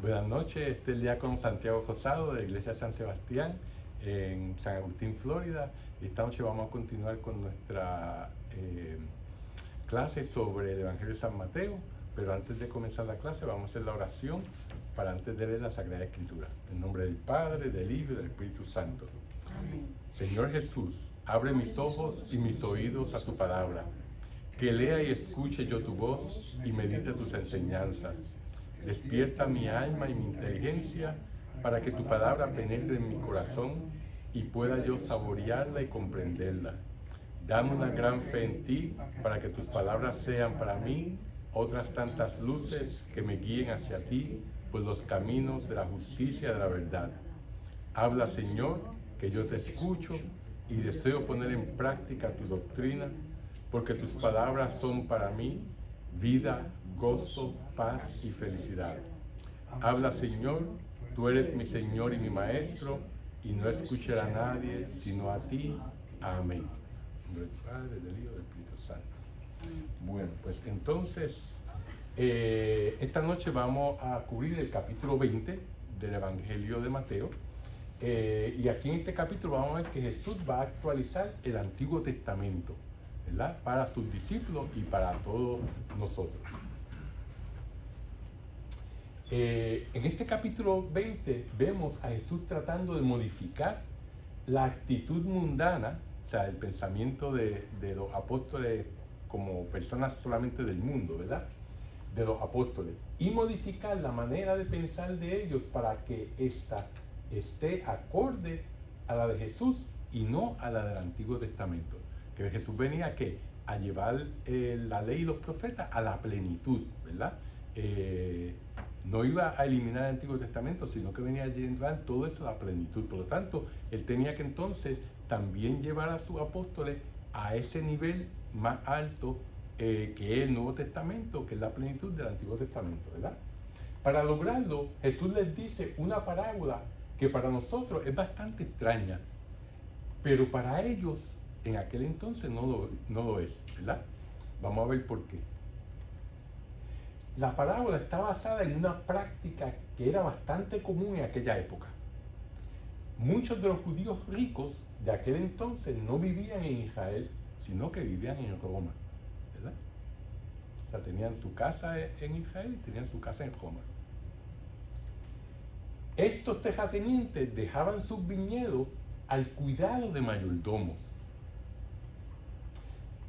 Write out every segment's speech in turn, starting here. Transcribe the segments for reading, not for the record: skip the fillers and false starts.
Buenas noches, este es el diácono Santiago Rosado de la Iglesia San Sebastián en San Agustín, Florida. Y esta noche vamos a continuar con nuestra clase sobre el Evangelio de San Mateo, pero antes de comenzar la clase vamos a hacer la oración para antes de leer la Sagrada Escritura. En nombre del Padre, del Hijo y del Espíritu Santo. Amén. Señor Jesús, abre mis ojos y mis oídos a tu palabra, que lea y escuche yo tu voz y medite tus enseñanzas. Despierta mi alma y mi inteligencia para que tu palabra penetre en mi corazón y pueda yo saborearla y comprenderla. Dame una gran fe en ti para que tus palabras sean para mí otras tantas luces que me guíen hacia ti por los caminos de la justicia y de la verdad. Habla, Señor, que yo te escucho y deseo poner en práctica tu doctrina, porque tus palabras son para mí vida, gozo, paz y felicidad. Habla, Señor, tú eres mi Señor y mi Maestro, y no escucharé a nadie sino a ti. Amén. En nombre del Padre, del Hijo y del Espíritu Santo. Bueno, pues entonces, esta noche vamos a cubrir el capítulo 20 del Evangelio de Mateo. Y aquí en este capítulo vamos a ver que Jesús va a actualizar el Antiguo Testamento, ¿verdad?, para sus discípulos y para todos nosotros. En este capítulo 20 vemos a Jesús tratando de modificar la actitud mundana, o sea, el pensamiento de los apóstoles como personas solamente del mundo, ¿verdad?, de los apóstoles, y modificar la manera de pensar de ellos para que ésta esté acorde a la de Jesús y no a la del Antiguo Testamento. Que Jesús venía a llevar la ley y los profetas a la plenitud, ¿verdad? No iba a eliminar el Antiguo Testamento, sino que venía a llevar todo eso a la plenitud. Por lo tanto, él tenía que entonces también llevar a sus apóstoles a ese nivel más alto que es el Nuevo Testamento, que es la plenitud del Antiguo Testamento, ¿verdad? Para lograrlo, Jesús les dice una parábola que para nosotros es bastante extraña, pero para ellos en aquel entonces no lo es, ¿verdad? Vamos a ver por qué. La parábola está basada en una práctica que era bastante común en aquella época. Muchos de los judíos ricos de aquel entonces no vivían en Israel, sino que vivían en Roma, ¿verdad? O sea, tenían su casa en Israel y tenían su casa en Roma. Estos terratenientes dejaban sus viñedos al cuidado de mayordomos.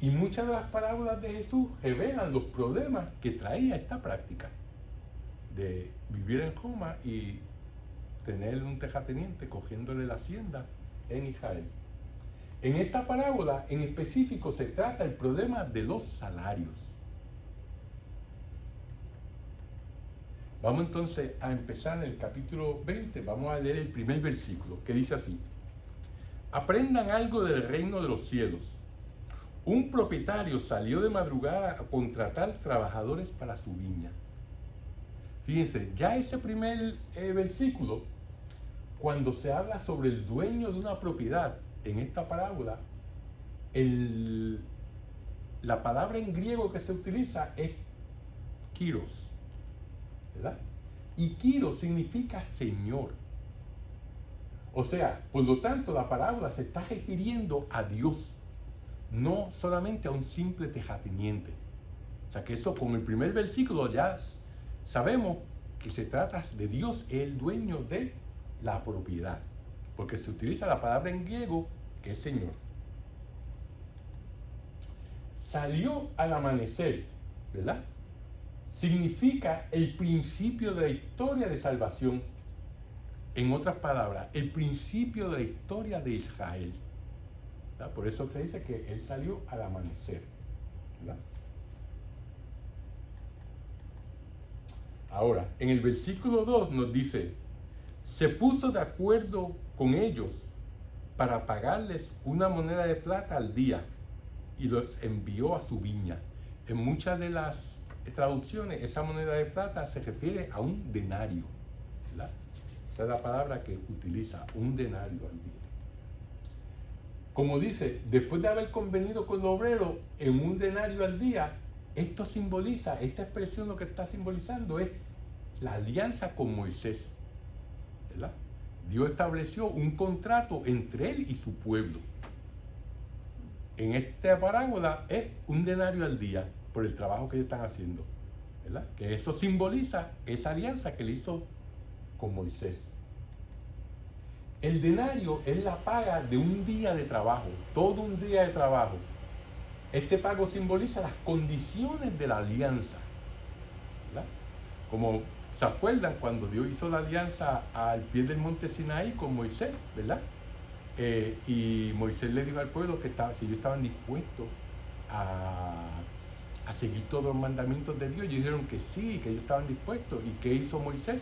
Y muchas de las parábolas de Jesús revelan los problemas que traía esta práctica de vivir en Roma y tener un terrateniente cogiéndole la hacienda en Israel. En esta parábola en específico se trata el problema de los salarios. Vamos entonces a empezar en el capítulo 20, vamos a leer el primer versículo, que dice así: aprendan algo del reino de los cielos. Un propietario salió de madrugada a contratar trabajadores para su viña. Fíjense, ya ese primer versículo, cuando se habla sobre el dueño de una propiedad, en esta parábola, la palabra en griego que se utiliza es kyros, ¿verdad? Y kyros significa señor. O sea, por lo tanto, la parábola se está refiriendo a Dios, no solamente a un simple terrateniente. O sea, que eso con el primer versículo ya sabemos que se trata de Dios, el dueño de la propiedad, porque se utiliza la palabra en griego que es señor. Salió al amanecer, ¿verdad? Significa el principio de la historia de salvación. En otras palabras, el principio de la historia de Israel, ¿verdad? Por eso se dice que él salió al amanecer, ¿verdad? Ahora, en el versículo 2 nos dice: se puso de acuerdo con ellos para pagarles una moneda de plata al día y los envió a su viña. En muchas de las traducciones, esa moneda de plata se refiere a un denario, ¿verdad? Esa es la palabra que utiliza, un denario al día. Como dice, después de haber convenido con el obrero en un denario al día, esto simboliza, esta expresión lo que está simbolizando es la alianza con Moisés, ¿verdad? Dios estableció un contrato entre él y su pueblo. En esta parábola es un denario al día por el trabajo que ellos están haciendo, ¿verdad? Que eso simboliza esa alianza que él hizo con Moisés. El denario es la paga de un día de trabajo, todo un día de trabajo. Este pago simboliza las condiciones de la alianza, ¿verdad? Como se acuerdan cuando Dios hizo la alianza al pie del monte Sinaí con Moisés, ¿verdad? Y Moisés le dijo al pueblo que si ellos estaban dispuestos a seguir todos los mandamientos de Dios. Ellos dijeron que sí, que ellos estaban dispuestos. ¿Y qué hizo Moisés?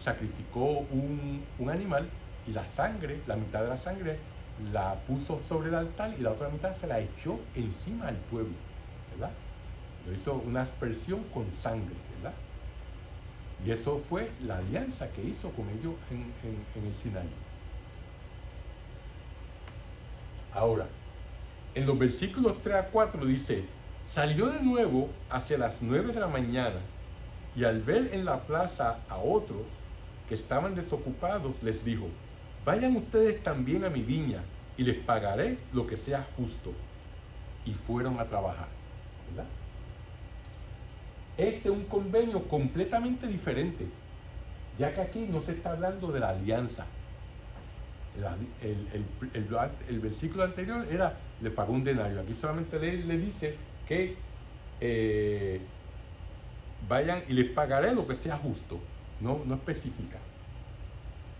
Sacrificó un animal y la sangre, la mitad de la sangre, la puso sobre el altar y la otra mitad se la echó encima al pueblo, ¿verdad? Lo hizo una aspersión con sangre, ¿verdad? Y eso fue la alianza que hizo con ellos en el Sinaí. Ahora, en los versículos 3 a 4 dice: salió de nuevo hacia las 9 de la mañana y al ver en la plaza a otros que estaban desocupados, les dijo: vayan ustedes también a mi viña y les pagaré lo que sea justo. Y fueron a trabajar, ¿verdad? Este es un convenio completamente diferente, ya que aquí no se está hablando de la alianza. El versículo anterior era, le pagó un denario. Aquí solamente le dice que vayan y les pagaré lo que sea justo. No especifica,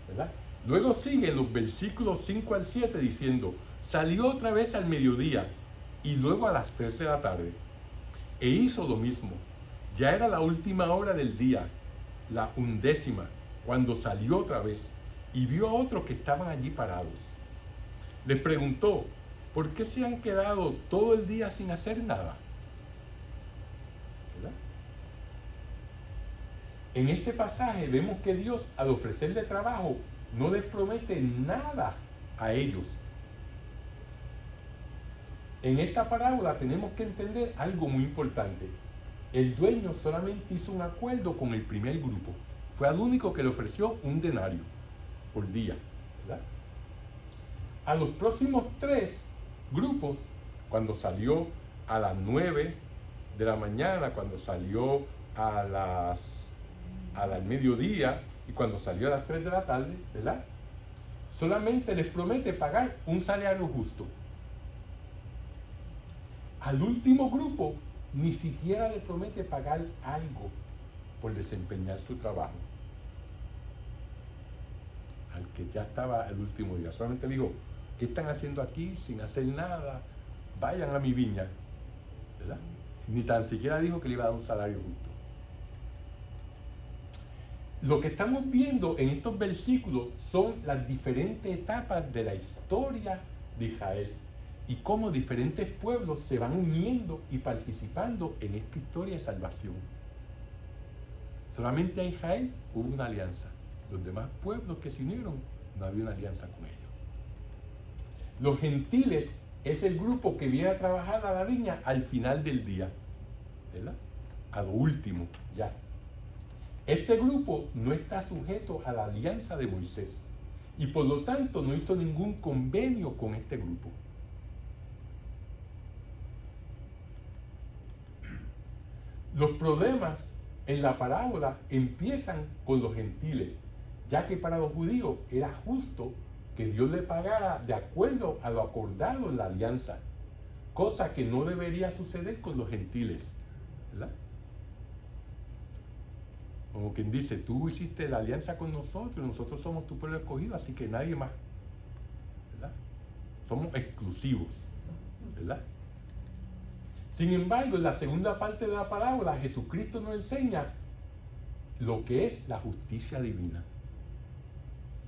¿verdad? Luego sigue en los versículos 5 al 7 diciendo: salió otra vez al mediodía y luego a las 3 de la tarde e hizo lo mismo. Ya era la última hora del día, la 11ª, cuando salió otra vez y vio a otros que estaban allí parados. Les preguntó: ¿por qué se han quedado todo el día sin hacer nada? ¿Verdad? En este pasaje vemos que Dios, al ofrecerle trabajo, no les promete nada a ellos. En esta parábola tenemos que entender algo muy importante. El dueño solamente hizo un acuerdo con el primer grupo. Fue al único que le ofreció un denario por día, ¿verdad? A los próximos 3 grupos, cuando salió a las 9 de la mañana, cuando salió al mediodía y cuando salió a las 3 de la tarde, ¿verdad? Solamente les promete pagar un salario justo. Al último grupo ni siquiera le promete pagar algo por desempeñar su trabajo. Al que ya estaba el último día, solamente le dijo: ¿qué están haciendo aquí sin hacer nada? Vayan a mi viña, ¿verdad? Ni tan siquiera dijo que le iba a dar un salario justo. Lo que estamos viendo en estos versículos son las diferentes etapas de la historia de Israel y cómo diferentes pueblos se van uniendo y participando en esta historia de salvación. Solamente a Israel hubo una alianza. Los demás pueblos que se unieron, no había una alianza con ellos. Los gentiles es el grupo que viene a trabajar a la viña al final del día, ¿verdad? A lo último, ya. Este grupo no está sujeto a la alianza de Moisés y por lo tanto no hizo ningún convenio con este grupo. Los problemas en la parábola empiezan con los gentiles, ya que para los judíos era justo que Dios le pagara de acuerdo a lo acordado en la alianza, cosa que no debería suceder con los gentiles, ¿verdad? Como quien dice: tú hiciste la alianza con nosotros, nosotros somos tu pueblo escogido, así que nadie más, ¿verdad? Somos exclusivos, ¿verdad? Sin embargo, en la segunda parte de la parábola, Jesucristo nos enseña lo que es la justicia divina,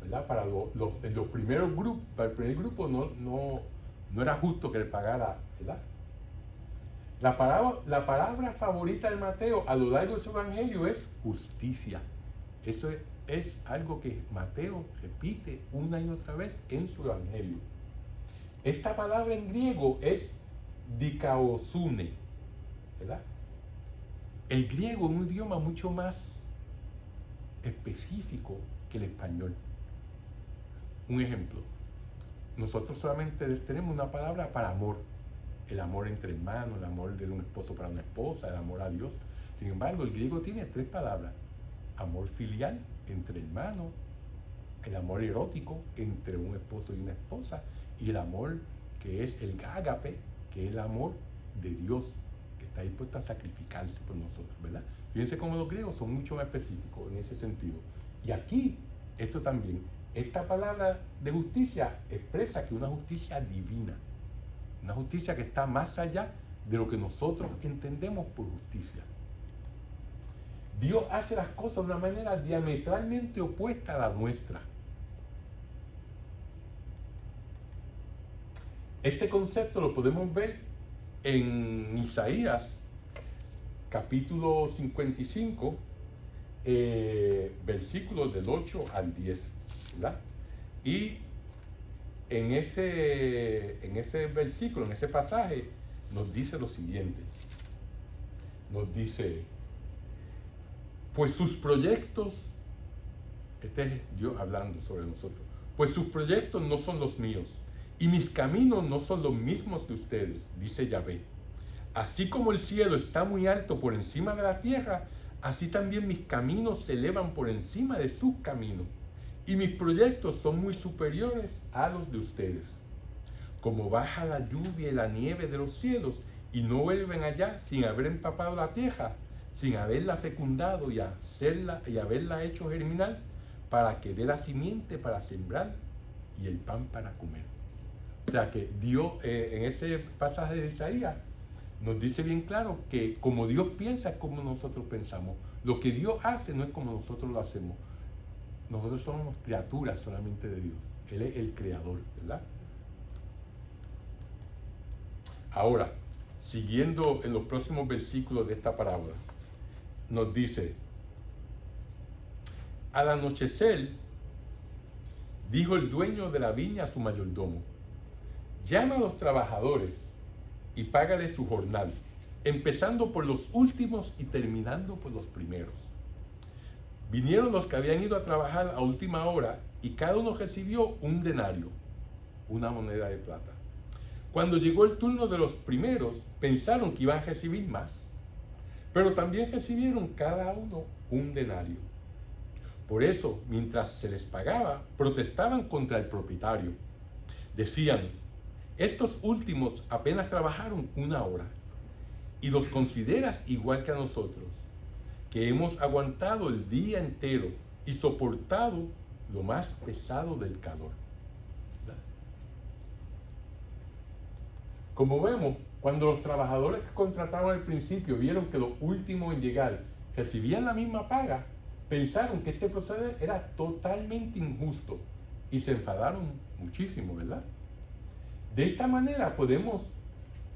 ¿verdad? Para los primeros grupos, para el primer grupo no era justo que le pagara, ¿verdad? La palabra favorita de Mateo a lo largo de su evangelio es justicia. Eso es algo que Mateo repite una y otra vez en su evangelio. Esta palabra en griego es dikaosune, ¿verdad? El griego es un idioma mucho más específico que el español. Un ejemplo, nosotros solamente tenemos una palabra para amor. El amor entre hermanos, el amor de un esposo para una esposa, el amor a Dios. Sin embargo, el griego tiene 3 palabras. Amor filial entre hermanos, el amor erótico entre un esposo y una esposa, y el amor que es el ágape, que es el amor de Dios, que está dispuesto a sacrificarse por nosotros, ¿verdad? Fíjense cómo los griegos son mucho más específicos en ese sentido. Y aquí, esto también, esta palabra de justicia expresa que una justicia divina, una justicia que está más allá de lo que nosotros entendemos por justicia. Dios hace las cosas de una manera diametralmente opuesta a la nuestra. Este concepto lo podemos ver en Isaías, capítulo 55, versículos del 8 al 10, ¿verdad? Y en ese versículo, en ese pasaje, nos dice lo siguiente. Nos dice, pues sus proyectos, este es Dios hablando sobre nosotros, pues sus proyectos no son los míos, y mis caminos no son los mismos de ustedes, dice Yahvé. Así como el cielo está muy alto por encima de la tierra, así también mis caminos se elevan por encima de sus caminos, y mis proyectos son muy superiores a los de ustedes. Como baja la lluvia y la nieve de los cielos, y no vuelven allá sin haber empapado la tierra, sin haberla fecundado y haberla hecho germinar, para que dé la simiente para sembrar y el pan para comer. O sea que Dios, en ese pasaje de Isaías, nos dice bien claro que como Dios piensa es como nosotros pensamos. Lo que Dios hace no es como nosotros lo hacemos. Nosotros somos criaturas solamente de Dios. Él es el creador, ¿verdad? Ahora, siguiendo en los próximos versículos de esta parábola, nos dice, al anochecer, dijo el dueño de la viña a su mayordomo, llama a los trabajadores y págale su jornal, empezando por los últimos y terminando por los primeros. Vinieron los que habían ido a trabajar a última hora y cada uno recibió un denario, una moneda de plata. Cuando llegó el turno de los primeros, pensaron que iban a recibir más, pero también recibieron cada uno un denario. Por eso, mientras se les pagaba, protestaban contra el propietario. Decían, estos últimos apenas trabajaron 1 hora y los consideras igual que a nosotros, que hemos aguantado el día entero y soportado lo más pesado del calor. Como vemos, cuando los trabajadores que contrataron al principio vieron que los últimos en llegar recibían la misma paga, pensaron que este proceder era totalmente injusto y se enfadaron muchísimo, ¿verdad? De esta manera podemos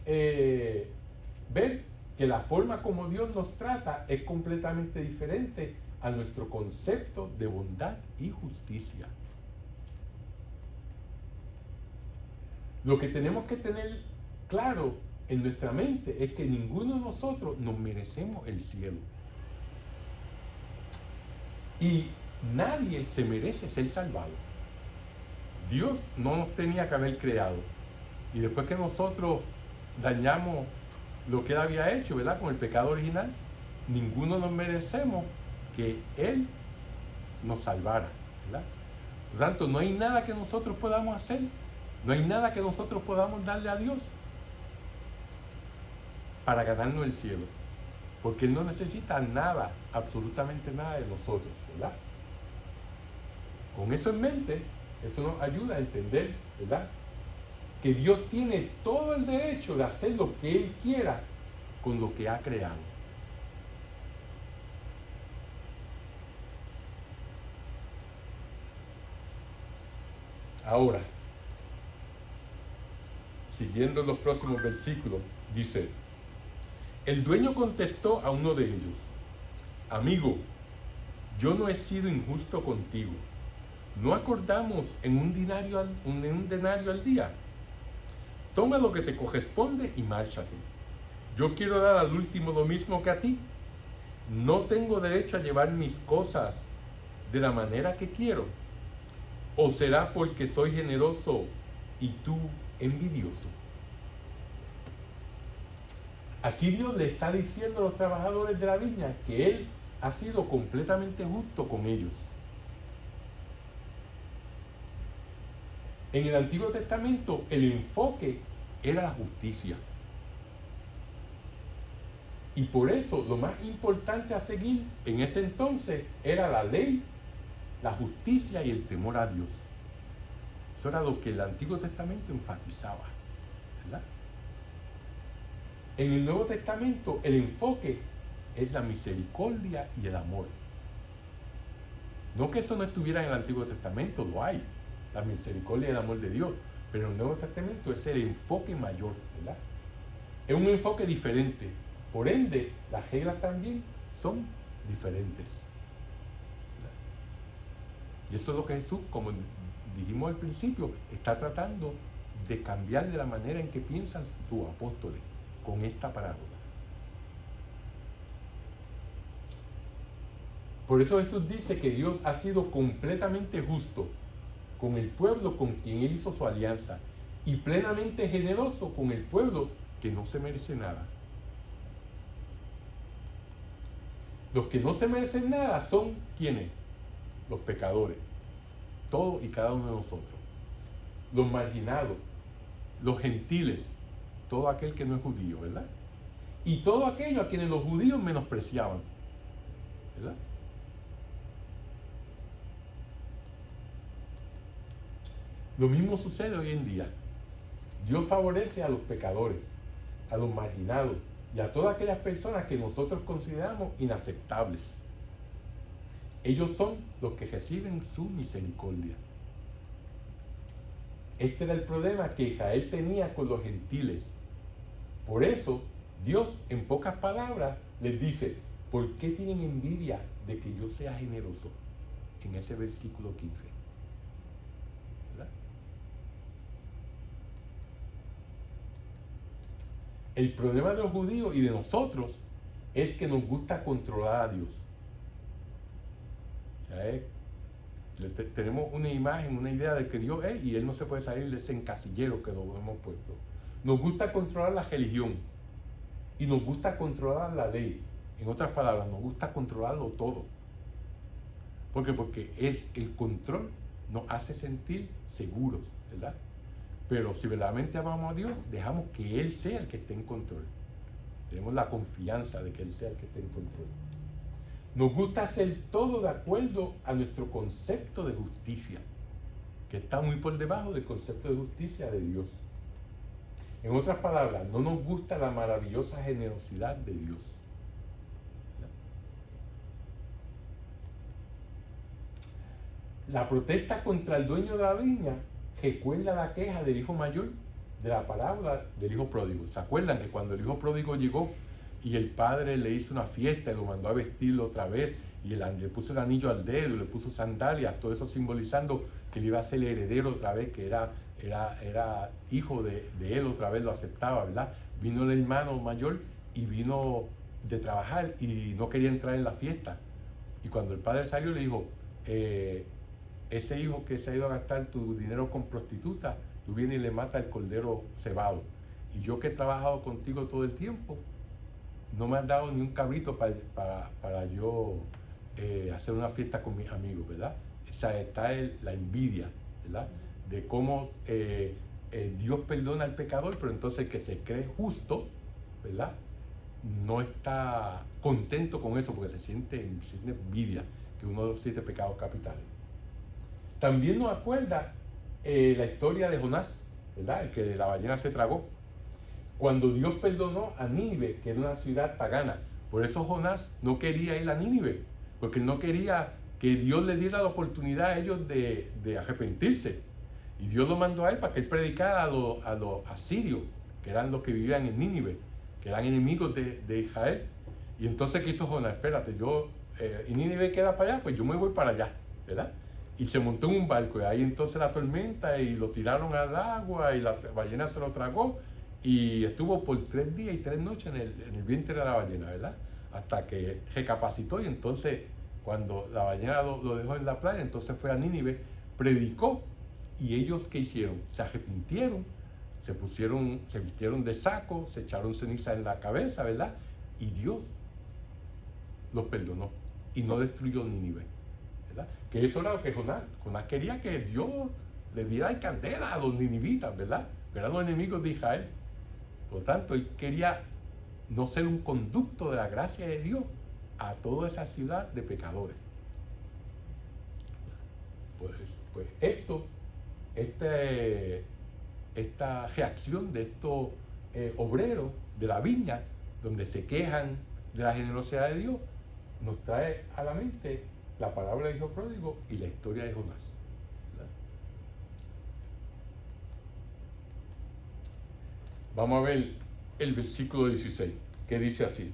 ver que la forma como Dios nos trata es completamente diferente a nuestro concepto de bondad y justicia. Lo que tenemos que tener claro en nuestra mente es que ninguno de nosotros nos merecemos el cielo. Y nadie se merece ser salvado. Dios no nos tenía que haber creado. Y después que nosotros dañamos lo que Él había hecho, ¿verdad? Con el pecado original, ninguno nos merecemos que Él nos salvara, ¿verdad? Por lo tanto, no hay nada que nosotros podamos hacer, no hay nada que nosotros podamos darle a Dios para ganarnos el cielo, porque Él no necesita nada, absolutamente nada de nosotros, ¿verdad? Con eso en mente, eso nos ayuda a entender, ¿verdad?, que Dios tiene todo el derecho de hacer lo que Él quiera con lo que ha creado. Ahora, siguiendo los próximos versículos, dice, el dueño contestó a uno de ellos, amigo, yo no he sido injusto contigo. ¿No acordamos en un denario al día? Toma lo que te corresponde y márchate. Yo quiero dar al último lo mismo que a ti. ¿No tengo derecho a llevar mis cosas de la manera que quiero? ¿O será porque soy generoso y tú envidioso? Aquí Dios le está diciendo a los trabajadores de la viña que Él ha sido completamente justo con ellos. En el Antiguo Testamento el enfoque era la justicia. Y por eso lo más importante a seguir en ese entonces era la ley, la justicia y el temor a Dios. Eso era lo que el Antiguo Testamento enfatizaba, ¿verdad? En el Nuevo Testamento el enfoque es la misericordia y el amor. No que eso no estuviera en el Antiguo Testamento, lo hay, la misericordia y el amor de Dios, pero en el Nuevo Testamento es el enfoque mayor, ¿verdad? Es un enfoque diferente, por ende las reglas también son diferentes, ¿verdad? Y eso es lo que Jesús, como dijimos al principio, está tratando de cambiar de la manera en que piensan sus apóstoles con esta parábola. Por eso Jesús dice que Dios ha sido completamente justo con el pueblo con quien Él hizo su alianza y plenamente generoso con el pueblo que no se merece nada. Los que no se merecen nada son ¿quiénes? Los pecadores, todos y cada uno de nosotros. Los marginados, los gentiles, todo aquel que no es judío, ¿verdad? Y todo aquello a quienes los judíos menospreciaban, ¿verdad? Lo mismo sucede hoy en día. Dios favorece a los pecadores, a los marginados y a todas aquellas personas que nosotros consideramos inaceptables. Ellos son los que reciben su misericordia. Este era el problema que Israel tenía con los gentiles. Por eso, Dios, en pocas palabras, les dice, ¿por qué tienen envidia de que yo sea generoso? En ese versículo 15. ¿Verdad? El problema de los judíos y de nosotros es que nos gusta controlar a Dios. O sea, tenemos una imagen, una idea de que Dios es y Él no se puede salir de ese encasillero que lo hemos puesto. Nos gusta controlar la religión y nos gusta controlar la ley. En otras palabras, nos gusta controlarlo todo. ¿Por qué? Porque el control nos hace sentir seguros, ¿verdad? Pero si verdaderamente amamos a Dios, dejamos que Él sea el que esté en control. Tenemos la confianza de que Él sea el que esté en control. Nos gusta hacer todo de acuerdo a nuestro concepto de justicia, que está muy por debajo del concepto de justicia de Dios. En otras palabras, no nos gusta la maravillosa generosidad de Dios. La protesta contra el dueño de la viña recuerda la queja del hijo mayor de la parábola del hijo pródigo. ¿Se acuerdan que cuando el hijo pródigo llegó y el padre le hizo una fiesta y lo mandó a vestirlo otra vez y le puso el anillo al dedo, le puso sandalias, todo eso simbolizando que él iba a ser el heredero otra vez, que era hijo de él otra vez, lo aceptaba, ¿verdad? Vino el hermano mayor y vino de trabajar y no quería entrar en la fiesta. Y cuando el padre salió le dijo, ese hijo que se ha ido a gastar tu dinero con prostitutas, tú vienes y le matas el cordero cebado. Y yo que he trabajado contigo todo el tiempo, no me has dado ni un cabrito para yo hacer una fiesta con mis amigos, ¿verdad? O sea, está la envidia, ¿verdad? De cómo Dios perdona al pecador, pero entonces el que se cree justo, ¿verdad? No está contento con eso porque se siente envidia, que uno de los 7 pecados capitales. También nos acuerda la historia de Jonás, ¿verdad? El que la ballena se tragó. Cuando Dios perdonó a Nínive, que era una ciudad pagana. Por eso Jonás no quería ir a Nínive, porque él no quería que Dios le diera la oportunidad a ellos de arrepentirse. Y Dios lo mandó a él para que él predicara a los asirios, que eran los que vivían en Nínive, que eran enemigos de Israel. Y entonces ¿qué hizo Jonás? Espérate, y Nínive queda para allá, pues yo me voy para allá, ¿verdad? Y se montó en un barco, y ahí entonces la tormenta, y lo tiraron al agua, y la ballena se lo tragó, y estuvo por 3 días y 3 noches en el vientre de la ballena, ¿verdad? hasta que recapacitó y entonces cuando la ballena lo dejó en la playa, entonces fue a Nínive, predicó y ellos ¿qué hicieron? Se arrepintieron, se vistieron de saco, se echaron ceniza en la cabeza, ¿verdad? Y Dios los perdonó y no destruyó Nínive, ¿verdad? Que eso era lo que Jonás quería, que Dios le diera candela a los ninivitas, ¿verdad? Que eran los enemigos de Israel. Por lo tanto, él quería no ser un conducto de la gracia de Dios a toda esa ciudad de pecadores. Pues esta reacción de estos obreros de la viña, donde se quejan de la generosidad de Dios, nos trae a la mente la parábola del hijo pródigo y la historia de Jonás, ¿verdad? Vamos a ver el versículo 16, que dice así.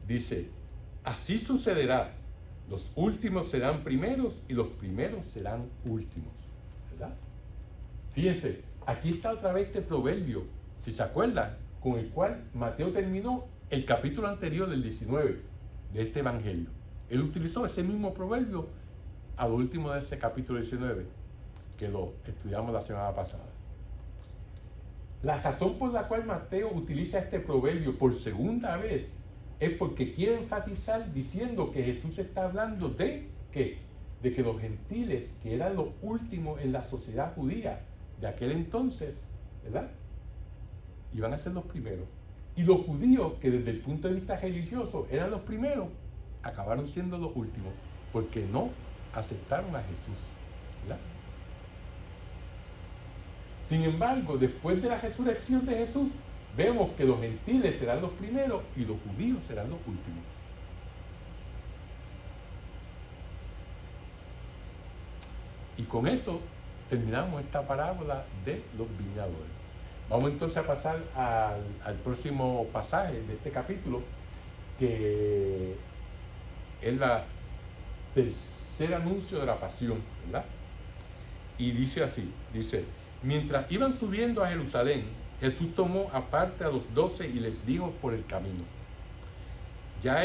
Dice, así sucederá, los últimos serán primeros y los primeros serán últimos, ¿verdad? Fíjense, aquí está otra vez este proverbio, si se acuerdan, con el cual Mateo terminó el capítulo anterior del 19 de este evangelio. Él utilizó ese mismo proverbio a lo último de ese capítulo 19, que lo estudiamos la semana pasada. La razón por la cual Mateo utiliza este proverbio por segunda vez es porque quiere enfatizar diciendo que Jesús está hablando de ¿qué? De que los gentiles, que eran los últimos en la sociedad judía de aquel entonces, ¿verdad?, iban a ser los primeros. Y los judíos, que desde el punto de vista religioso eran los primeros, acabaron siendo los últimos, porque no aceptaron a Jesús, ¿verdad? Sin embargo, después de la resurrección de Jesús, vemos que los gentiles serán los primeros y los judíos serán los últimos. Y con eso terminamos esta parábola de los viñadores. Vamos entonces a pasar al próximo pasaje de este capítulo, que es el tercer anuncio de la pasión, ¿verdad? Y dice así, dice, mientras iban subiendo a Jerusalén, Jesús tomó aparte a los 12 y les dijo por el camino, ya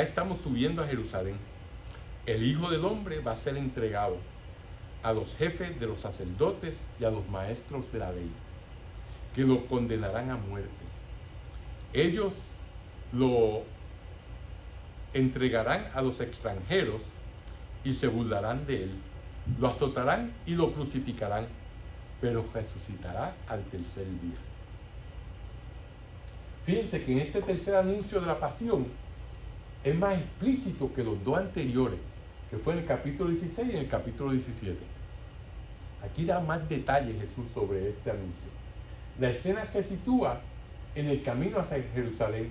estamos subiendo a Jerusalén. El Hijo del Hombre va a ser entregado a los jefes de los sacerdotes y a los maestros de la ley, que lo condenarán a muerte. Ellos lo entregarán a los extranjeros y se burlarán de él. Lo azotarán y lo crucificarán, pero resucitará al tercer día. Fíjense que en este tercer anuncio de la pasión es más explícito que los dos anteriores, que fue en el capítulo 16 y en el capítulo 17. Aquí da más detalles Jesús sobre este anuncio. La escena se sitúa en el camino hacia Jerusalén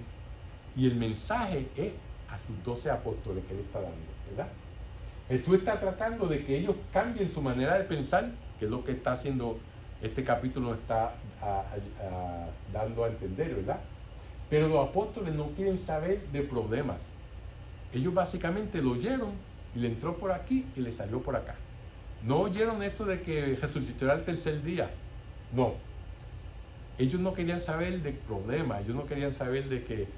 y el mensaje es a sus 12 apóstoles que él está dando, ¿verdad? Jesús está tratando de que ellos cambien su manera de pensar, que es lo que está haciendo este capítulo, está dando a entender, ¿verdad? Pero los apóstoles no quieren saber de problemas. Ellos básicamente lo oyeron y le entró por aquí y le salió por acá. No oyeron eso de que resucitará al tercer día. No. Ellos no querían saber de problemas, ellos no querían saber de que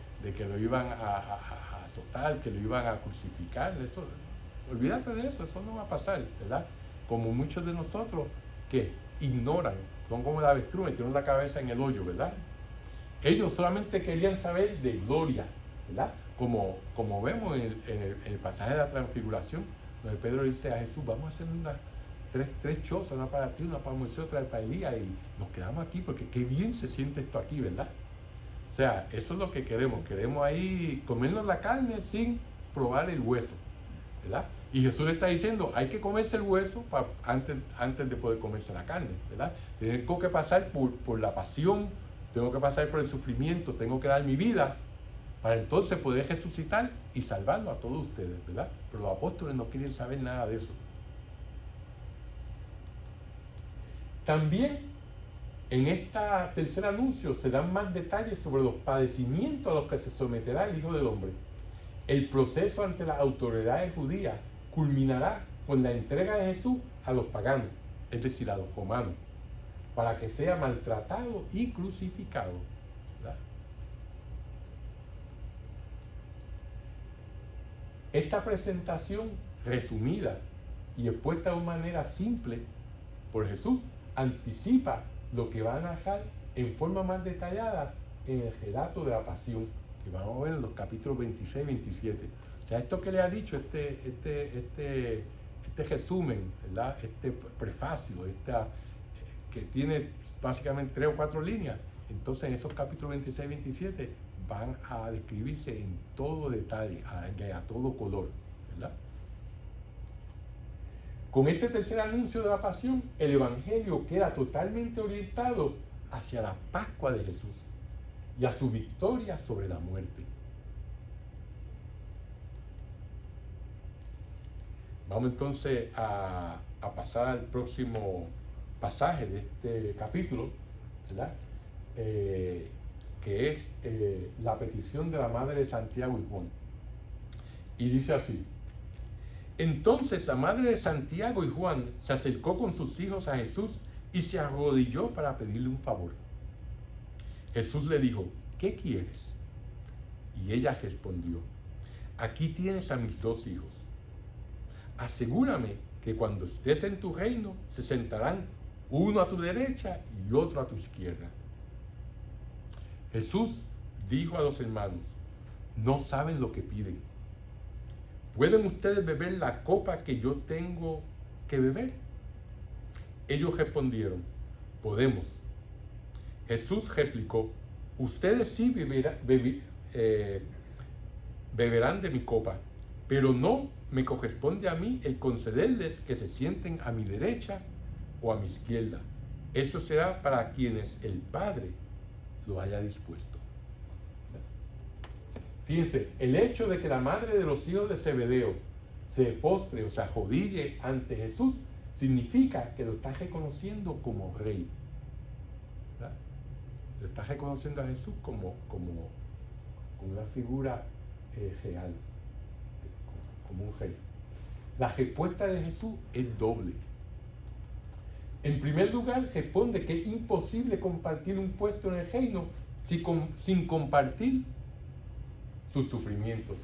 lo iban a azotar, que lo iban a crucificar. Eso, olvídate de eso, eso no va a pasar, ¿verdad? Como muchos de nosotros que ignoran, son como la avestruz, metieron la cabeza en el hoyo, ¿verdad? Ellos solamente querían saber de gloria, ¿verdad? Como vemos en el pasaje de la transfiguración, donde Pedro dice a Jesús, vamos a hacer tres chozas, una para ti, una para Moisés, otra para Elías, y nos quedamos aquí porque qué bien se siente esto aquí, ¿verdad? O sea, eso es lo que queremos ahí comernos la carne sin probar el hueso, ¿verdad? Y Jesús le está diciendo, hay que comerse el hueso antes de poder comerse la carne, ¿verdad? Tengo que pasar por la pasión, tengo que pasar por el sufrimiento, tengo que dar mi vida para entonces poder resucitar y salvarlo a todos ustedes, ¿verdad? Pero los apóstoles no quieren saber nada de eso. También en este tercer anuncio se dan más detalles sobre los padecimientos a los que se someterá el Hijo del Hombre. El proceso ante las autoridades judías culminará con la entrega de Jesús a los paganos, es decir, a los romanos, para que sea maltratado y crucificado, ¿verdad? Esta presentación resumida y expuesta de una manera simple por Jesús anticipa lo que va a narrar en forma más detallada en el relato de la pasión, que vamos a ver en los capítulos 26 y 27. O sea, esto que le ha dicho, este resumen, ¿verdad? Este prefacio, que tiene básicamente 3 o 4 líneas, entonces en esos capítulos 26 y 27 van a describirse en todo detalle, a todo color, ¿verdad? Con este tercer anuncio de la pasión, el Evangelio queda totalmente orientado hacia la Pascua de Jesús y a su victoria sobre la muerte. Vamos entonces a pasar al próximo pasaje de este capítulo, ¿verdad? Que es la petición de la madre de Santiago y Juan. Y dice así: entonces la madre de Santiago y Juan se acercó con sus hijos a Jesús y se arrodilló para pedirle un favor. Jesús le dijo: ¿qué quieres? Y ella respondió: aquí tienes a mis 2 hijos. Asegúrame que cuando estés en tu reino se sentarán uno a tu derecha y otro a tu izquierda. Jesús dijo a los hermanos: no saben lo que piden. ¿Pueden ustedes beber la copa que yo tengo que beber? Ellos respondieron: podemos. Jesús replicó: ustedes sí beberán de mi copa, pero no me corresponde a mí el concederles que se sienten a mi derecha o a mi izquierda. Eso será para quienes el Padre lo haya dispuesto. Fíjense, el hecho de que la madre de los hijos de Zebedeo se postre o se arrodille ante Jesús significa que lo está reconociendo como rey, ¿verdad? Lo está reconociendo a Jesús como una figura real, como un rey. La respuesta de Jesús es doble. En primer lugar, responde que es imposible compartir un puesto en el reino sin compartir sus sufrimientos.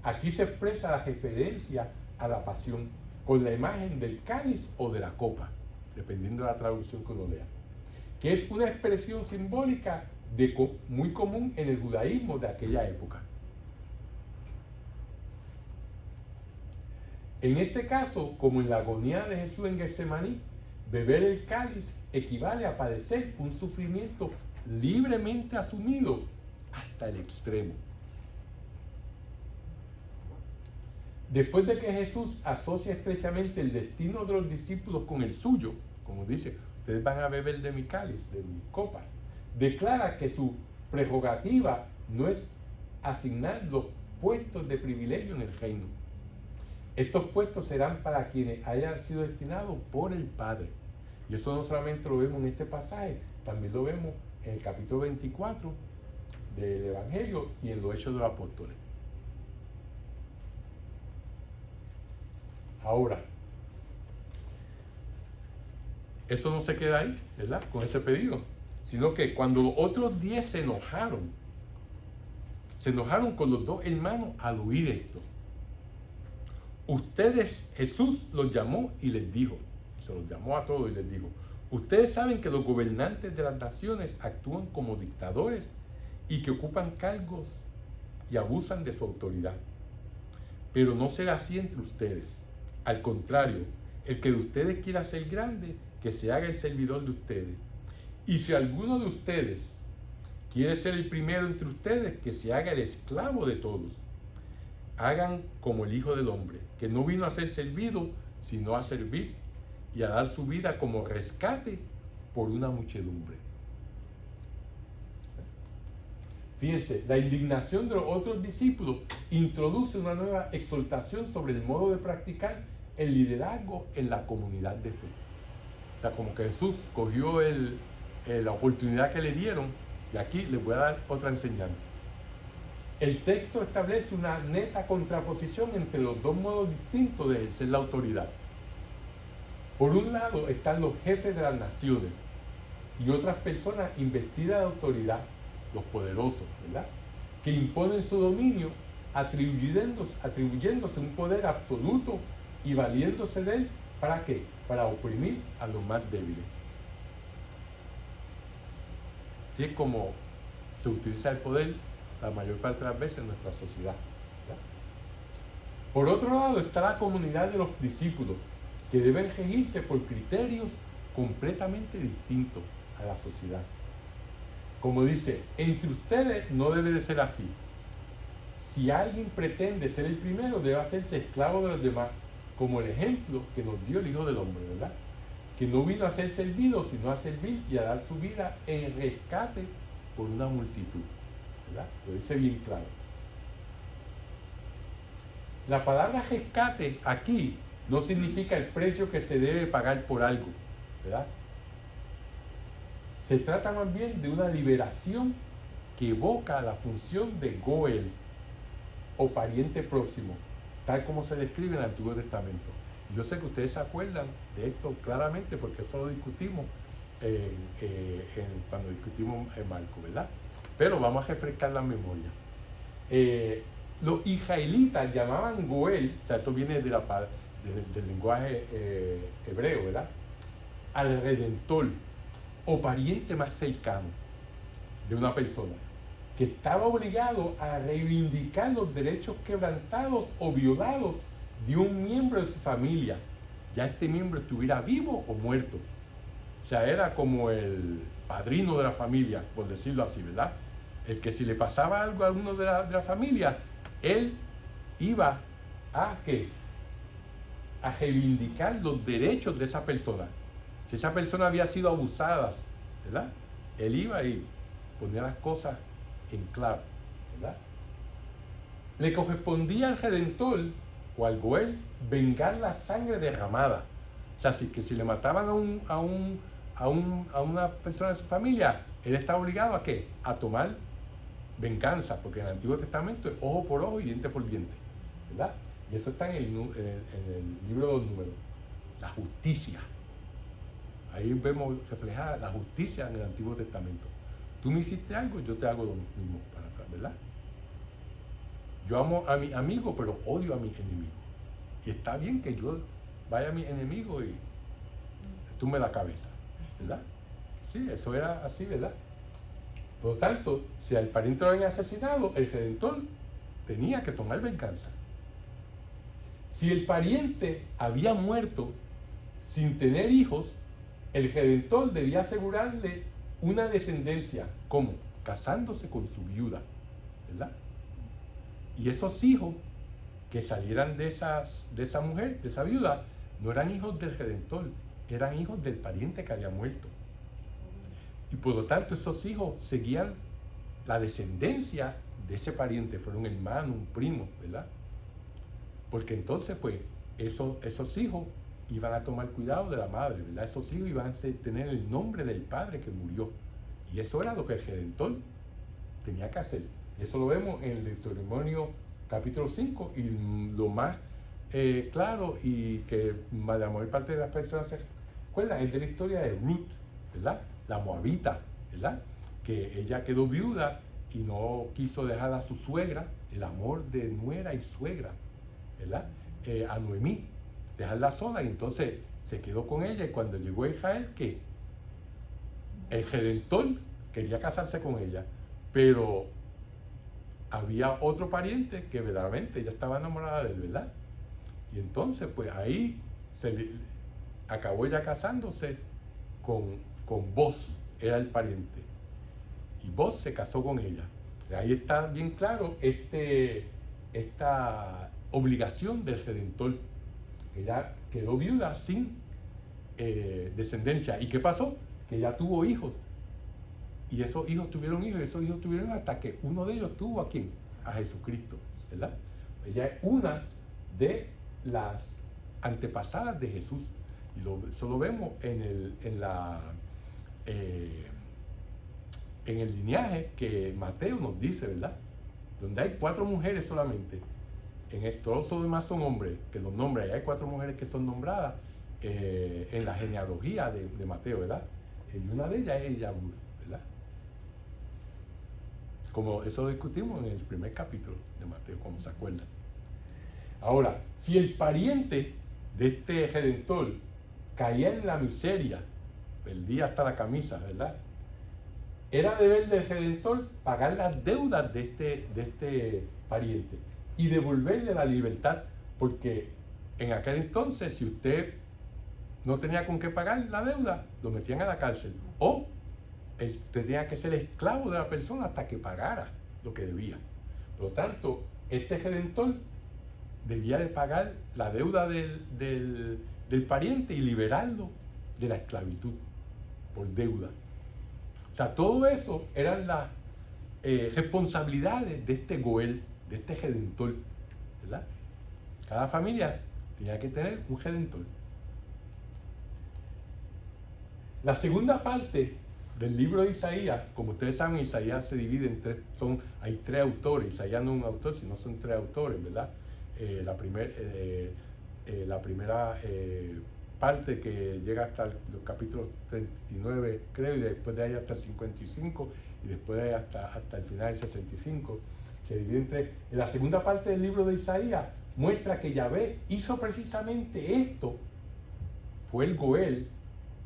Aquí se expresa la referencia a la pasión con la imagen del cáliz o de la copa, dependiendo de la traducción que uno lea, que es una expresión simbólica muy común en el judaísmo de aquella época. En este caso, como en la agonía de Jesús en Getsemaní, beber el cáliz equivale a padecer un sufrimiento libremente asumido hasta el extremo. Después de que Jesús asocia estrechamente el destino de los discípulos con el suyo, como dice: ustedes van a beber de mi cáliz, de mi copa, declara que su prerrogativa no es asignar los puestos de privilegio en el reino. Estos puestos serán para quienes hayan sido destinados por el Padre. Y eso no solamente lo vemos en este pasaje, también lo vemos en el capítulo 24 del Evangelio y en los Hechos de los Apóstoles. Ahora, eso no se queda ahí, ¿verdad? Con ese pedido, sino que cuando los otros 10 se enojaron con los 2 hermanos al oír esto. Jesús los llamó y les dijo, se los llamó a todos y les dijo: ustedes saben que los gobernantes de las naciones actúan como dictadores y que ocupan cargos y abusan de su autoridad. Pero no será así entre ustedes. Al contrario, el que de ustedes quiera ser grande, que se haga el servidor de ustedes. Y si alguno de ustedes quiere ser el primero entre ustedes, que se haga el esclavo de todos. Hagan como el Hijo del Hombre, que no vino a ser servido, sino a servir y a dar su vida como rescate por una muchedumbre. Fíjense, la indignación de los otros discípulos introduce una nueva exhortación sobre el modo de practicar el liderazgo en la comunidad de fe. O sea, como que Jesús cogió la oportunidad que le dieron y aquí les voy a dar otra enseñanza. El texto establece una neta contraposición entre los 2 modos distintos de ejercer la autoridad. Por un lado están los jefes de las naciones y otras personas investidas de autoridad, los poderosos, ¿verdad?, que imponen su dominio atribuyéndose un poder absoluto y valiéndose de él, ¿para qué? Para oprimir a los más débiles. Así es como se utiliza el poder la mayor parte de las veces en nuestra sociedad, ¿verdad? Por otro lado está la comunidad de los discípulos, que deben regirse por criterios completamente distintos a la sociedad. Como dice, entre ustedes no debe de ser así. Si alguien pretende ser el primero, debe hacerse esclavo de los demás, como el ejemplo que nos dio el Hijo del Hombre, ¿verdad? Que no vino a ser servido, sino a servir y a dar su vida en rescate por una multitud, ¿verdad? Lo dice bien claro. La palabra rescate aquí no significa el precio que se debe pagar por algo, ¿verdad? Se trata más bien de una liberación que evoca la función de Goel, o pariente próximo, tal como se describe en el Antiguo Testamento. Yo sé que ustedes se acuerdan de esto claramente porque eso lo discutimos cuando discutimos en Marco, ¿verdad? Pero vamos a refrescar la memoria. Los israelitas llamaban Goel, o sea, eso viene del lenguaje hebreo, ¿verdad? Al redentor o pariente más cercano de una persona, que estaba obligado a reivindicar los derechos quebrantados o violados de un miembro de su familia, ya este miembro estuviera vivo o muerto. O sea, era como el padrino de la familia, por decirlo así, ¿verdad? El que si le pasaba algo a uno de la familia, él iba a ¿qué? A reivindicar los derechos de esa persona. Si esa persona había sido abusada, ¿verdad? Él iba y ponía las cosas en claro, ¿verdad? Le correspondía al Redentor o al Goel vengar la sangre derramada. O sea, que si le mataban a una persona de su familia, él está obligado ¿a qué? A tomar venganza, porque en el Antiguo Testamento es ojo por ojo y diente por diente, ¿verdad? Y eso está en el libro de los Números, la justicia. Ahí vemos reflejada la justicia en el Antiguo Testamento. Tú me hiciste algo, yo te hago lo mismo para atrás, ¿verdad? Yo amo a mi amigo, pero odio a mi enemigo. Y está bien que yo vaya a mi enemigo y tumbe la cabeza, ¿verdad? Sí, eso era así, ¿verdad? Por lo tanto, si al pariente lo habían asesinado, el Redentor tenía que tomar venganza. Si el pariente había muerto sin tener hijos, el Redentor debía asegurarle una descendencia, ¿cómo? Casándose con su viuda, ¿verdad? Y esos hijos que salieran de esa mujer, de esa viuda, no eran hijos del Redentor, eran hijos del pariente que había muerto. Y por lo tanto esos hijos seguían la descendencia de ese pariente, fueron un hermano, un primo, ¿verdad? Porque entonces pues esos hijos iban a tomar cuidado de la madre, ¿verdad? Esos hijos iban a tener el nombre del padre que murió. Y eso era lo que el Redentor tenía que hacer. Eso lo vemos en el Deuteronomio capítulo 5 y lo más claro y que la mayor parte de las personas se acuerdan es de la historia de Ruth, ¿verdad? La moabita, ¿verdad? Que ella quedó viuda y no quiso dejar a su suegra, el amor de nuera y suegra, ¿verdad? A Noemí, dejarla sola, y entonces se quedó con ella, y cuando llegó a Israel, ¿qué? El Redentor quería casarse con ella, pero había otro pariente que verdaderamente ella estaba enamorada de él, ¿verdad? Y entonces, pues ahí acabó ella casándose con Boz, era el pariente. Y Boz se casó con ella. Y ahí está bien claro esta obligación del Redentor. Ella quedó viuda sin descendencia. ¿Y qué pasó? Que ella tuvo hijos. Y esos hijos tuvieron hijos, y esos hijos tuvieron hijos hasta que uno de ellos tuvo ¿a quién? A Jesucristo, ¿verdad? Ella es una de las antepasadas de Jesús. Y eso lo vemos en el lineaje que Mateo nos dice, ¿verdad? Donde hay 4 mujeres solamente. Todos los demás son hombres, que los nombra, y hay 4 mujeres que son nombradas en la genealogía de Mateo, ¿verdad? Y una de ellas es ella, Ruth, ¿verdad? Como eso lo discutimos en el primer capítulo de Mateo, como se acuerdan. Ahora, si el pariente de este redentor caía en la miseria, perdía hasta la camisa, ¿verdad? Era deber del redentor pagar las deudas de este pariente y devolverle la libertad, porque en aquel entonces, si usted no tenía con qué pagar la deuda, lo metían a la cárcel, o usted tenía que ser esclavo de la persona hasta que pagara lo que debía. Por lo tanto, este redentor debía de pagar la deuda del pariente y liberarlo de la esclavitud por deuda. O sea, todo eso eran las responsabilidades de este Goel, de este redentor, ¿verdad? Cada familia tenía que tener un redentor. La segunda parte del libro de Isaías, como ustedes saben, Isaías se divide en tres, hay tres autores. Isaías no es un autor, sino son tres autores, ¿verdad? La primera parte que llega hasta los capítulos 39, creo, y después de ahí hasta el 55, y después de ahí hasta el final del 65, se divide en tres. En la segunda parte del libro de Isaías muestra que Yahvé hizo precisamente esto. Fue el Goel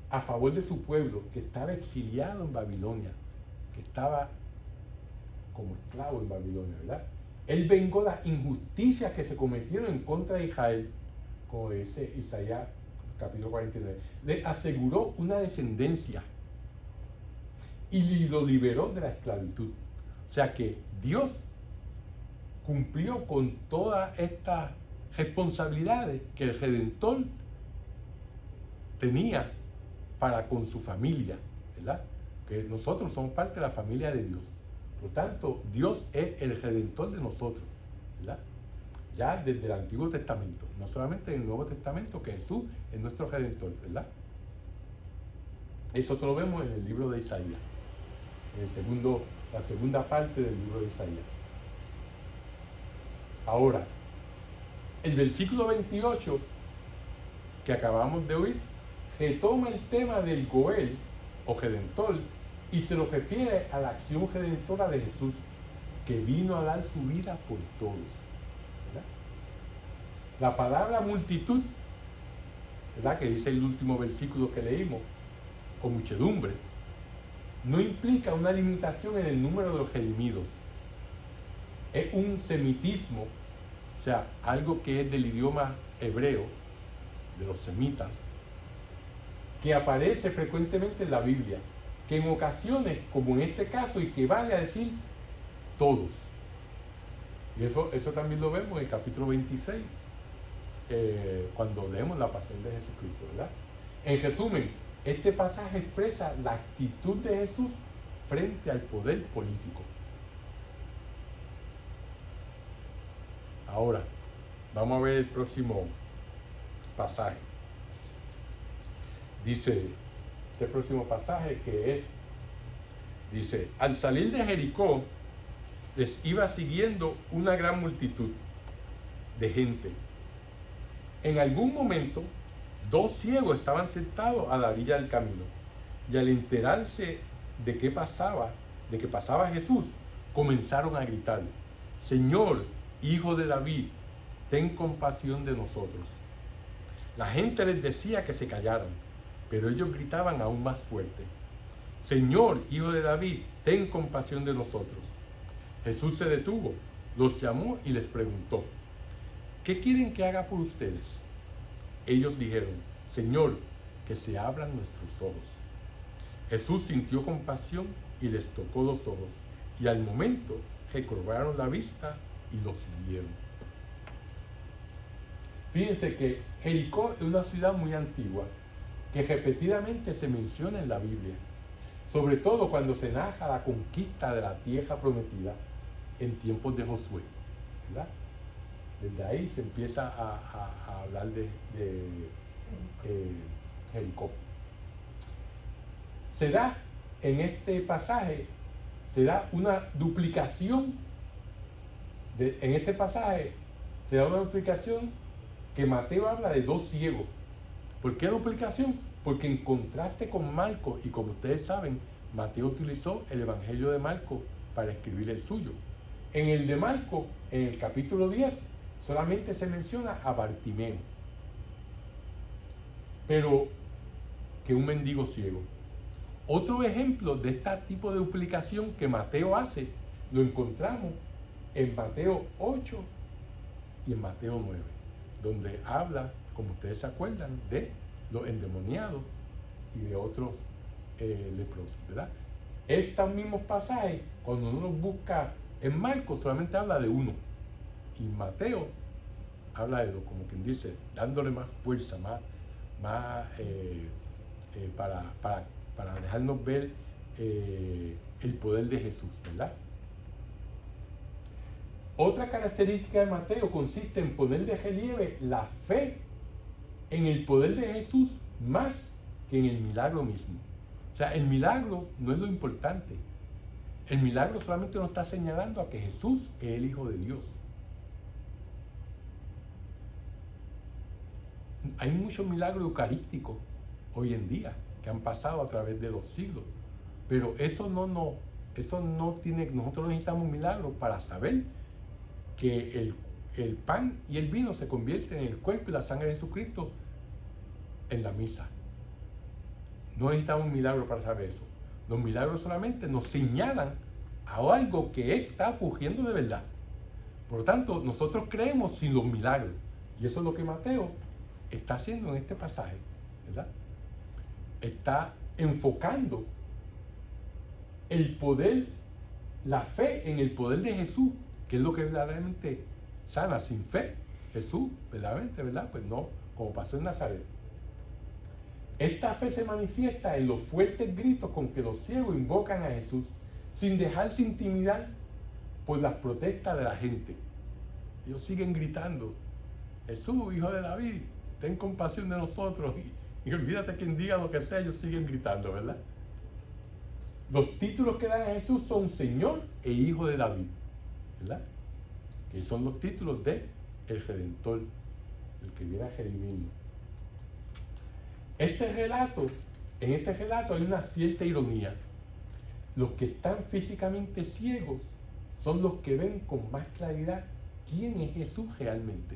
a favor de su pueblo, que estaba exiliado en Babilonia, que estaba como esclavo en Babilonia, ¿verdad? Él vengó las injusticias que se cometieron en contra de Israel, como dice Isaías capítulo 49. Le aseguró una descendencia y lo liberó de la esclavitud. O sea que Dios cumplió con todas estas responsabilidades que el Redentor tenía para con su familia, ¿verdad? Que nosotros somos parte de la familia de Dios. Por lo tanto, Dios es el Redentor de nosotros, ¿verdad? Ya desde el Antiguo Testamento, no solamente en el Nuevo Testamento, que Jesús es nuestro Redentor, ¿verdad? Eso lo vemos en el libro de Isaías, la segunda parte del libro de Isaías. Ahora, el versículo 28 que acabamos de oír retoma el tema del Goel o Redentor y se lo refiere a la acción redentora de Jesús, que vino a dar su vida por todos, ¿verdad? La palabra multitud, ¿verdad?, que dice el último versículo que leímos, o muchedumbre, no implica una limitación en el número de los redimidos. Es un semitismo, o sea, algo que es del idioma hebreo, de los semitas, que aparece frecuentemente en la Biblia, que en ocasiones, como en este caso, equivale a decir todos. Y eso también lo vemos en el capítulo 26, cuando leemos la pasión de Jesucristo, ¿verdad? En resumen, este pasaje expresa la actitud de Jesús frente al poder político. Ahora, vamos a ver el próximo pasaje. Dice, este próximo pasaje dice, al salir de Jericó, les iba siguiendo una gran multitud de gente. En algún momento, dos ciegos estaban sentados a la orilla del camino, y al enterarse de que pasaba Jesús, comenzaron a gritar, Señor, Hijo de David, ten compasión de nosotros. La gente les decía que se callaran, pero ellos gritaban aún más fuerte, Señor, Hijo de David, ten compasión de nosotros. Jesús se detuvo, los llamó y les preguntó, ¿qué quieren que haga por ustedes? Ellos dijeron, Señor, que se abran nuestros ojos. Jesús sintió compasión y les tocó los ojos, y al momento recobraron la vista y lo siguieron. Fíjense que Jericó es una ciudad muy antigua, que repetidamente se menciona en la Biblia, sobre todo cuando se narra la conquista de la tierra prometida en tiempos de Josué, ¿verdad? Desde ahí se empieza a hablar de Jericó. Se da en este pasaje, se da una duplicación, en este pasaje se da una duplicación que Mateo habla de dos ciegos. ¿Por qué duplicación? Porque en contraste con Marcos, y como ustedes saben, Mateo utilizó el Evangelio de Marcos para escribir el suyo. En el de Marcos, en el capítulo 10, solamente se menciona a Bartimeo, pero que un mendigo ciego. Otro ejemplo de este tipo de duplicación que Mateo hace, lo encontramos en Mateo 8 y en Mateo 9, donde habla, como ustedes se acuerdan, de los endemoniados y de otros leprosos, ¿verdad? Estos mismos pasajes, cuando uno los busca en Marcos, solamente habla de uno, y Mateo habla de dos, como quien dice, dándole más fuerza, para dejarnos ver el poder de Jesús, ¿verdad? Otra característica de Mateo consiste en poner de relieve la fe en el poder de Jesús más que en el milagro mismo. O sea, el milagro no es lo importante. El milagro solamente nos está señalando a que Jesús es el Hijo de Dios. Hay muchos milagros eucarísticos hoy en día que han pasado a través de los siglos, pero eso no tiene, nosotros necesitamos milagros para saber que el pan y el vino se convierten en el cuerpo y la sangre de Jesucristo en la misa. No necesitamos un milagro para saber eso. Los milagros solamente nos señalan a algo que está ocurriendo de verdad. Por lo tanto, nosotros creemos sin los milagros. Y eso es lo que Mateo está haciendo en este pasaje, ¿verdad? Está enfocando el poder, la fe en el poder de Jesús, que es lo que verdaderamente sana. Sin fe, Jesús, verdaderamente, ¿verdad? Pues no, como pasó en Nazaret. Esta fe se manifiesta en los fuertes gritos con que los ciegos invocan a Jesús, sin dejarse intimidar por las protestas de la gente. Ellos siguen gritando: Jesús, Hijo de David, ten compasión de nosotros, y olvídate quien diga lo que sea, ellos siguen gritando, ¿verdad? Los títulos que dan a Jesús son Señor e Hijo de David, ¿verdad? Que son los títulos de el Redentor, el que viene a redimirnos. En este relato hay una cierta ironía. Los que están físicamente ciegos son los que ven con más claridad quién es Jesús realmente.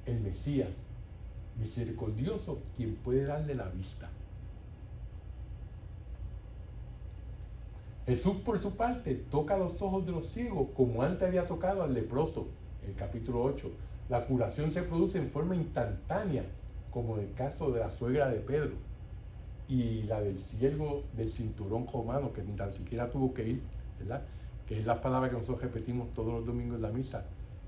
El Mesías, misericordioso, quien puede darle la vista. Jesús, por su parte, toca los ojos de los ciegos como antes había tocado al leproso, en el capítulo 8. La curación se produce en forma instantánea, como en el caso de la suegra de Pedro y la del siervo del cinturón romano, que ni tan siquiera tuvo que ir, ¿verdad? Que es la palabra que nosotros repetimos todos los domingos en la misa: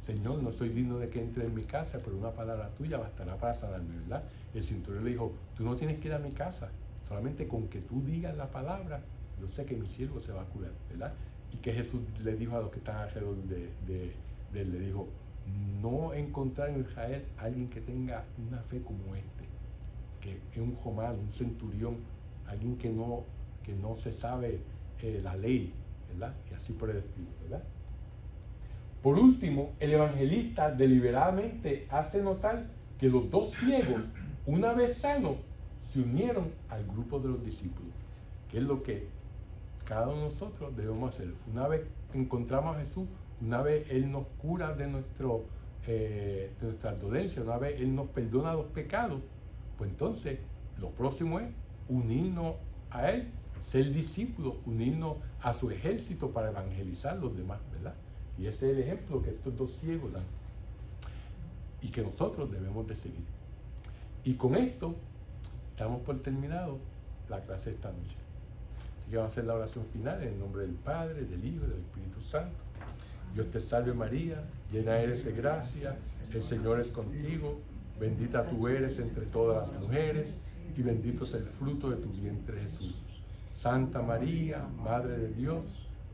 Señor, no soy digno de que entre en mi casa, pero una palabra tuya bastará para sanarme, ¿verdad? Y el cinturón le dijo: tú no tienes que ir a mi casa, solamente con que tú digas la palabra, yo sé que mi siervo se va a curar, ¿verdad? Y que Jesús le dijo a los que están alrededor de él, le dijo: no encontrar en Israel a alguien que tenga una fe como este, que es un romano, un centurión, alguien que no se sabe la ley, ¿verdad? Y así por el estilo, ¿verdad? Por último, el evangelista deliberadamente hace notar que los dos ciegos, una vez sanos, se unieron al grupo de los discípulos, que es lo que cada uno de nosotros debemos hacer. Una vez encontramos a Jesús, una vez Él nos cura de nuestra dolencia, una vez Él nos perdona los pecados, pues entonces lo próximo es unirnos a Él, ser discípulos, unirnos a su ejército para evangelizar a los demás, ¿verdad? Y ese es el ejemplo que estos dos ciegos dan y que nosotros debemos de seguir. Y con esto damos por terminado la clase de esta noche. Así que vamos a hacer la oración final en el nombre del Padre, del Hijo y del Espíritu Santo. Dios te salve María, llena eres de gracia, el Señor es contigo, bendita tú eres entre todas las mujeres y bendito es el fruto de tu vientre Jesús. Santa María, Madre de Dios,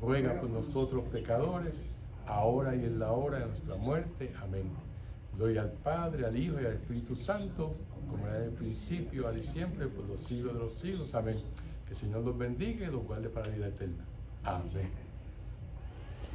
ruega por nosotros pecadores, ahora y en la hora de nuestra muerte. Amén. Gloria al Padre, al Hijo y al Espíritu Santo, como era en el principio, ahora y siempre, por los siglos de los siglos. Amén. Que el Señor los bendiga y los guarde para la vida eterna. Amén.